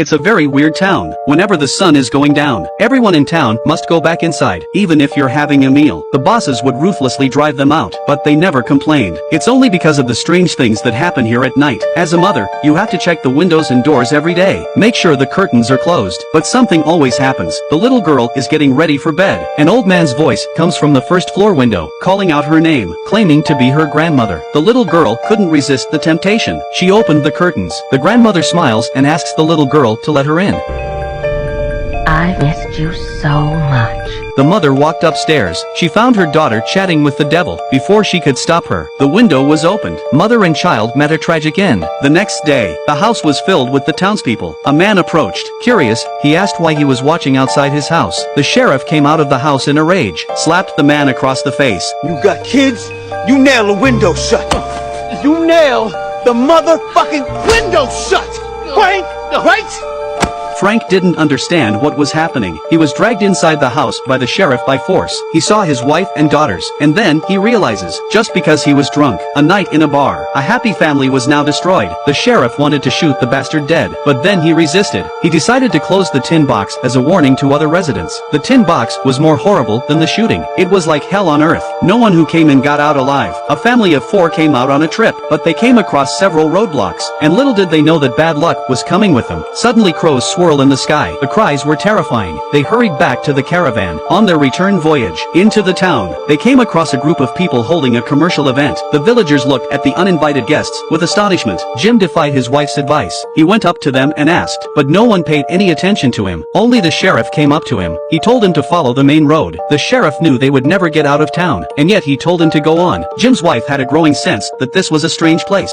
It's a very weird town. Whenever the sun is going down, everyone in town must go back inside, even if you're having a meal. The bosses would ruthlessly drive them out, but they never complained. It's only because of the strange things that happen here at night. As a mother, you have to check the windows and doors every day. Make sure the curtains are closed. But something always happens. The little girl is getting ready for bed. An old man's voice comes from the first floor window, calling out her name, claiming to be her grandmother. The little girl couldn't resist the temptation. She opened the curtains. The grandmother smiles and asks the little girl to let her in. I missed you so much. The mother walked upstairs. She found her daughter chatting with the devil. Before she could stop her, the window was opened. Mother and child met a tragic end. The next day, the house was filled with the townspeople. A man approached. Curious, he asked why he was watching outside his house. The sheriff came out of the house in a rage, slapped the man across the face. You got kids? You nail the window shut. You nail the motherfucking window shut. Frank, right? Frank didn't understand what was happening. He was dragged inside the house by the sheriff by force. He saw his wife and daughters, and then he realizes, just because he was drunk, a night in a bar, a happy family was now destroyed. The sheriff wanted to shoot the bastard dead, but then he resisted. He decided to close the tin box as a warning to other residents. The tin box was more horrible than the shooting. It was like hell on earth. No one who came in got out alive. A family of 4 came out on a trip, but they came across several roadblocks, and little did they know that bad luck was coming with them. Suddenly crows swirled in the sky. The cries were terrifying. They hurried back to the caravan. On their return voyage into the town, they came across a group of people holding a commercial event. The villagers looked at the uninvited guests with astonishment. Jim defied his wife's advice. He went up to them and asked, but no one paid any attention to him. Only the sheriff came up to him. He told him to follow the main road. The sheriff knew they would never get out of town, and yet he told him to go on. Jim's wife had a growing sense that this was a strange place.